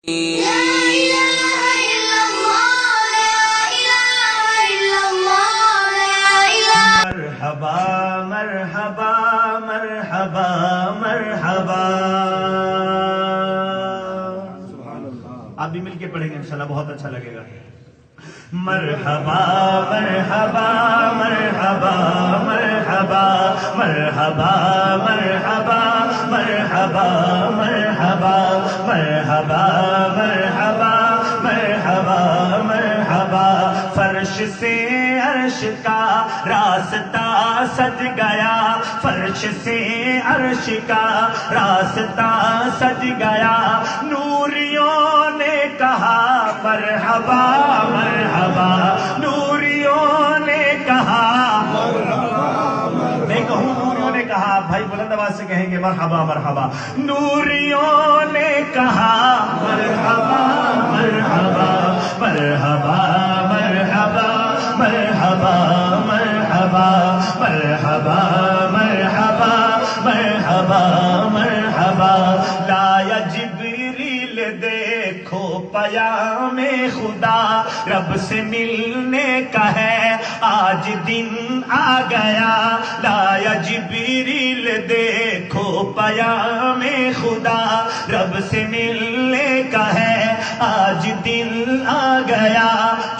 مرحبا مرحبا مرحبا مرحبا. آپ بھی مل کے پڑھیں گے انشاءاللہ، بہت اچھا لگے گا. مرحبا مرحبا مرحبا مرحبا مرحبا مرحبا مرحبا مرحبا مرحبا مرحبا مرحبا مرحبا. فرش سے عرش کا راستہ سج گیا، فرش سے عرش کا راستہ سج گیا. نوریوں نے کہا مرحبا مرحبا، نوریوں نے کہا میں کہوں نوریوں نے کہا، بھائی بلند آواز سے کہیں گے مرحبا مرحبا. نوریوں نے کہا مرحبا مرحبا مرحبا مرحبا مرحبا مرحبا مرحبا مرحبا مرحبا مرحبا. لایا جبریل دیکھو پیام خدا، رب سے ملنے کا ہے آج دن آ گیا. لایا جبریل دیکھو پیام خدا، رب سے ملنے کا ہے آج دن آ گیا.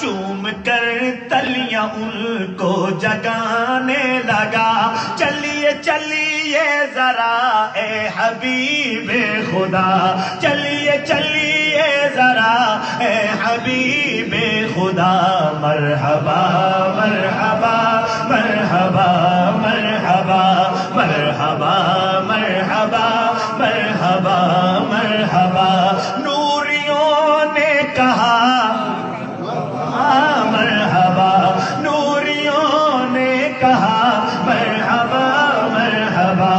چوم کر تلیاں ان کو جگانے لگا. چلیے چلیے ذرا اے حبیب خدا، چلیے چلیے ذرا اے حبیب خدا. مرحبا مرحبا مرحبا مرحبا مرحبا مرحبا مرحبا مرحبا. نوریوں نے کہا مرحبا، نوریوں نے کہا مرحبا مرحبا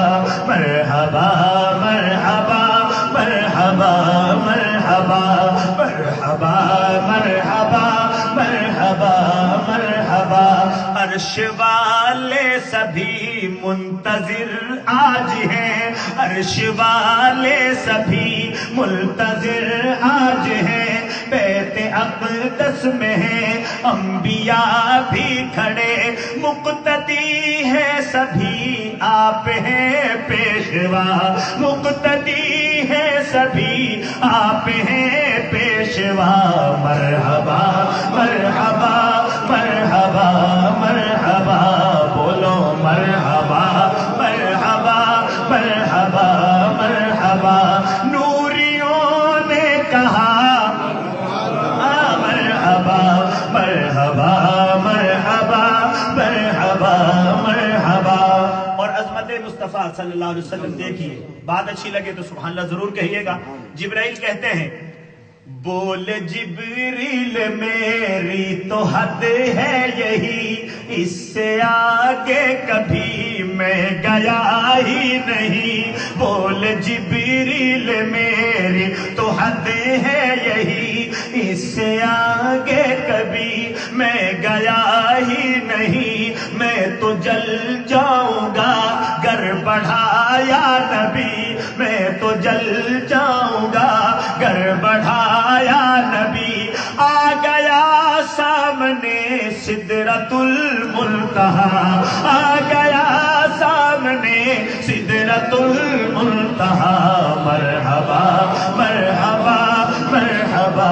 مرحبا مرحبا مرحبا مرحبا مرحبا مرحبا مرحبا مرحبا. عرش والے سبھی منتظر آج ہیں، عرش والے سبھی منتظر آج ہیں. بیت اقدس میں ہیں انبیاء بھی کھڑے، مقتدی ہیں سبھی آپ ہیں پیشوا، مقتدی ہیں سبھی آپ ہیں پیشوا. مرحبا مرحبا مرحبا مرحبا، بولو مرحبا مرحبا مرحبا مرحبا. نوریوں نے کہا مرحبا مرحبا مرحبا مرحبا مرحبا. اور عظمت مصطفیٰ صلی اللہ علیہ وسلم دیکھیے، بات اچھی لگے تو سبحان اللہ ضرور کہیے گا. جبرائیل کہتے ہیں بول جبریل میری تو حد ہے یہی، اس سے آگے کبھی میں گیا ہی نہیں. بول جبریل میری تو حد ہے یہی، اس سے آگے کبھی میں گیا ہی نہیں. میں تو جل جاؤں گا گر بڑھایا نبی، میں تو جل جاؤں گا گر بڑھایا نبی. آ گیا سامنے سدرۃ المنتہا، آ گیا سامنے سدرۃ المنتہا. مرحبا مرحبا مرحبا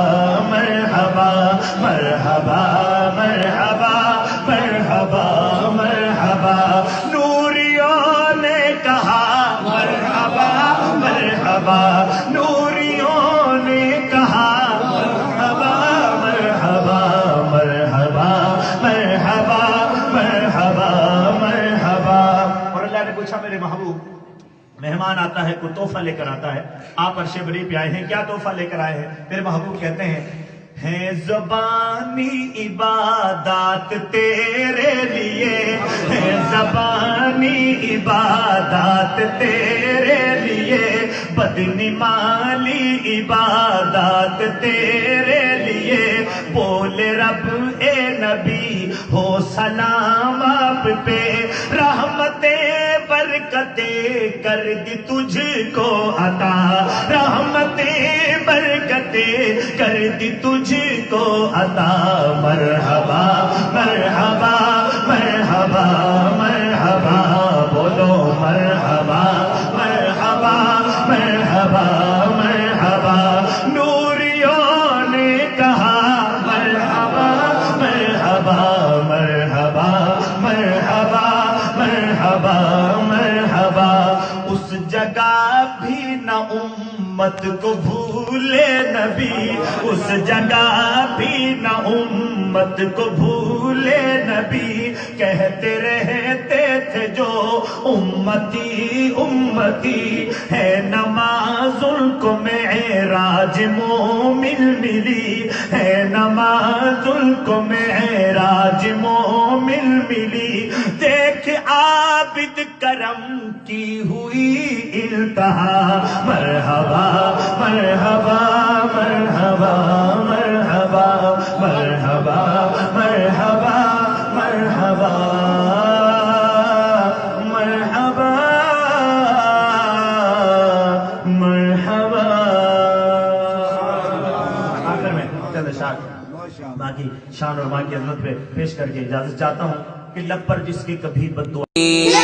مرحبا مرحبا مرحبا مرحبا مرحبا. نوریوں نے کہا مرحبا مرحبا، نوریوں نے کہا مرحبا مرحبا مرحبا مرحبا مرحبا مرحبا. اور اللہ نے پوچھا میرے محبوب، مہمان آتا ہے کوئی تحفہ لے کر آتا ہے، آپ عرش بری پہ آئے ہیں، کیا تحفہ لے کر آئے ہیں؟ میرے محبوب کہتے ہیں زبانی عبادات تیرے لیے، ہے زبانی عبادات تیرے لیے، بدنمالی عبادات تیرے لیے. بول رب اے نبی ہو سلام آپ پہ، رحمتیں برکتیں کر دی تجھ کو عطا، رحمتیں برکتیں کر دی تجھ کو عطا مرحبا مرحبا مرحبا مرحبا بولو مرحبا مرحبا مرحبا مرحبا نوریوں نے کہا مرحبا مرحبا مرحبا مرحبا مرحبا مرحبا اس جگہ بھی نہ امت کو بھولے نبی اس جگہ بھی نہ امت کو بھولے نبی کہتے رہتے تھے جو امتی امتی ہے نماز ان کو معراج مومن ملی ہے نماز ان کو معراج مومن ملی دیکھ عابد کرم کی ہوئی انتہا مرحبا مرحبا مرحبا مرحبا مرحبا مرحبا مرحبا مرحبا مرحبا آخر میں چند اشعار باقی شان اور ماں کی عظمت پہ پیش کر کے اجازت چاہتا ہوں کہ لب پر جس کی کبھی بد دعا